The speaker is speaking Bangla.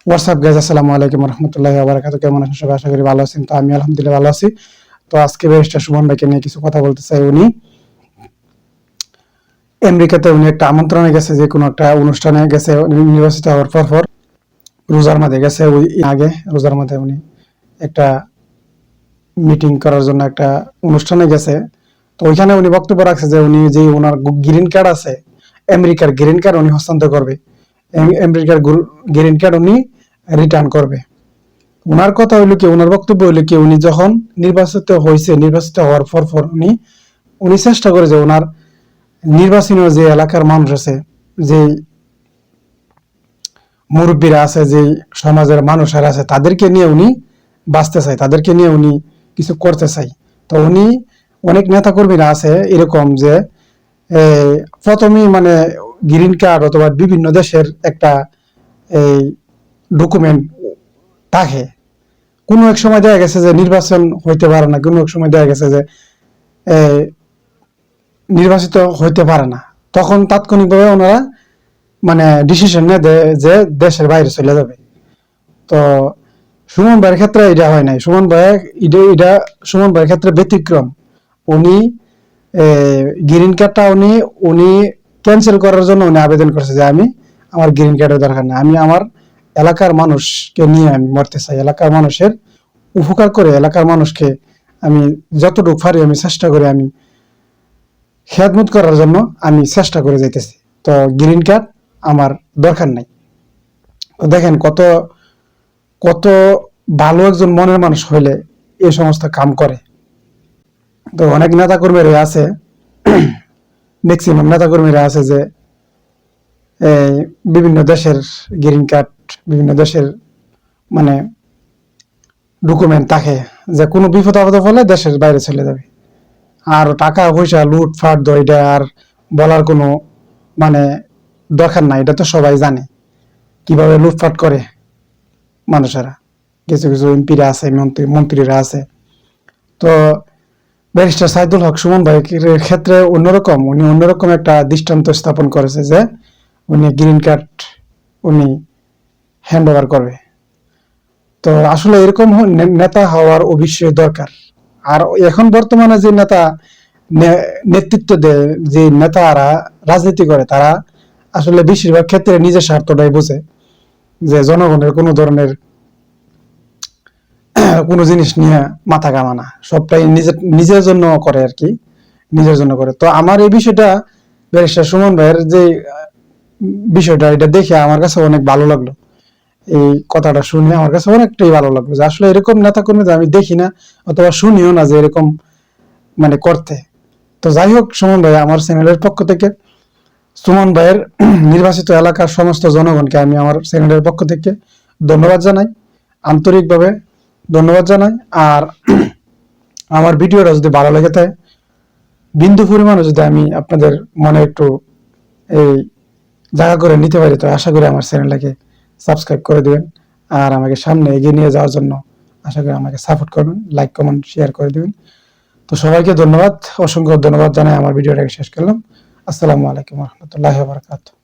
হোয়াটসঅ্যাপ গাইজ, আসসালামু আলাইকুম রহমতুল্লাহি ওয়া বারাকাতুহু। কেমন আছেন সবাই? আশা করি ভালো আছেন। তো আমি আলহামদুলিল্লাহ ভালো আছি। তো আজকে ব্যারিস্টার সুমন ভাইকে নিয়ে কিছু কথা বলতে চাই। উনি আমেরিকাতে একটা আমন্ত্রণে গেছে, যে কোনো একটা অনুষ্ঠানে গেছে নির্বাচিত হওয়ার পর রোজার মাঝে গেছে। ওই আগে রোজার মাঝে উনি একটা মিটিং করার জন্য একটা অনুষ্ঠানে গেছে। তো ওইখানে উনি বক্তব্য রাখছে যে উনি যে ওনার গ্রিন কার্ড আছে, আমেরিকার গ্রিন কার্ড উনি হস্তান্তর করবে, আমেরিকার গ্রিন কার্ড উনি রিটার্ন করবে। ওনার কথা হইলো কি, ওনার বক্তব্য হইলো কি, উনি যখন নির্বাচিত হওয়ার পর উনি চেষ্টা করে যে ওনার নির্বাচনীয় যে এলাকার মানুষ আছে, যে মুরব্বীরা আছে, যে সমাজের মানুষেরা আছে, তাদেরকে নিয়ে উনি বাঁচতে চায়, তাদেরকে নিয়ে উনি কিছু করতে চায়। তো উনি অনেক নেতা কর্মীরা আছে এরকম যে প্রথমেই মানে গ্রিন কার্ড অথবা বিভিন্ন দেশের একটা এই ডকুমেন্ট থাকে। কোনো এক সময় দেখা গেছে যে নির্বাচন হইতে পারে না, কোনো এক সময় দেখা গেছে যে নির্বাচিত হইতে পারে না, তখন তাৎক্ষণিকভাবে ওনারা মানে ডিসিশন নেয় যে দেশের বাইরে চলে যাবে। তো সুমন ভাইয়ের ক্ষেত্রে এটা হয় নাই। সুমন ভাইয়ের ক্ষেত্রে ব্যতিক্রম। উনি গ্রিন কার্ডটা উনি ক্যান্সেল করার জন্য উনি আবেদন করছে যে আমি আমার গ্রিন কার্ডের দরকার নেই, আমি আমার এলাকার মানুষকে নিয়ে আমি মরতে চাই, এলাকার মানুষের উপকার করে এলাকার মানুষকে আমি যতটুকু পারি আমি চেষ্টা করি, আমি খেদমত করার জন্য আমি চেষ্টা করে যাইতেছি। তো গ্রিন কার্ড আমার দরকার নাই। তো দেখেন কত কত ভালো একজন মনের মানুষ হইলে এই সমস্ত কাম করে। তো অনেক নেতা কর্মীরা আছে, ম্যাক্সিমাম নেতা কর্মীরা আছে যে বিভিন্ন দেশের গ্রিন কার্ড, বিভিন্ন দেশের মানে ডকুমেন্ট থাকে, যে কোনো বিপদ আপদ হলে দেশের বাইরে চলে যাবে। আর টাকা পয়সা লুটফাট এটা আর বলার কোনো মানে দরকার নাই, এটা তো সবাই জানে কিভাবে লুটফাট করে মানুষেরা। কিছু কিছু এমপিরা আছে, মন্ত্রীরা আছে। তো ব্যারিস্টার সাইদুল হক সুমন ভাইয়ের ক্ষেত্রে অন্যরকম, উনি অন্যরকম একটা দৃষ্টান্ত স্থাপন করেছে যে উনি গ্রিন কার্ড উনি হ্যান্ড ওভার করবে। তো আসলে এরকম নেতা হওয়ার অবশ্যই দরকার। আর এখন বর্তমানে যে নেতৃত্ব দেয়, যে নেতারা রাজনীতি করে, তারা আসলে বেশিরভাগ ক্ষেত্রে নিজের স্বার্থটাই বোঝে, যে জনগণের কোনো ধরনের কোনো জিনিস নিয়ে মাথা ঘামানা, সবটাই নিজের জন্য করে আর কি, নিজের জন্য করে। তো আমার এই বিষয়টা ব্যারিস্টার সুমন ভাইয়ের যে বিষয়টা, এটা দেখে আমার কাছে অনেক ভালো লাগলো। এই কথাটা শুনে আমার কাছে অনেকটাই ভালো লাগলো যে আসলে এরকম নেতা কর্মীদের আমি দেখি না, অথবা শুনিও না যে এরকম মানে করতে। তো যাই হোক, সুমন ভাই, আমার চ্যানেলের পক্ষ থেকে সুমন ভাইয়ের নির্বাচিত এলাকার সমস্ত জনগণকে আমি আমার চ্যানেলের পক্ষ থেকে ধন্যবাদ জানাই, আন্তরিকভাবে ধন্যবাদ জানাই। আর আমার ভিডিওটা যদি ভালো লেগে থাকে, বিন্দু পরিমাণও যদি আমি আপনাদের মনে একটু এই জায়গা করে নিতে পারি, তো আশা করি আমার চ্যানেলটাকে সাবস্ক্রাইব করে দিবেন। আর আমাকে সামনে এগিয়ে নিয়ে যাওয়ার জন্য আশা করি আমাকে সাপোর্ট করবেন, লাইক কমেন্ট শেয়ার করে দিবেন। তো সবাইকে ধন্যবাদ, অসংখ্য ধন্যবাদ জানাই আমার ভিডিওটাকে শেষ করলাম। আসসালামু আলাইকুম রহমতুল্লাহি ওয়া বারাকাতুহু।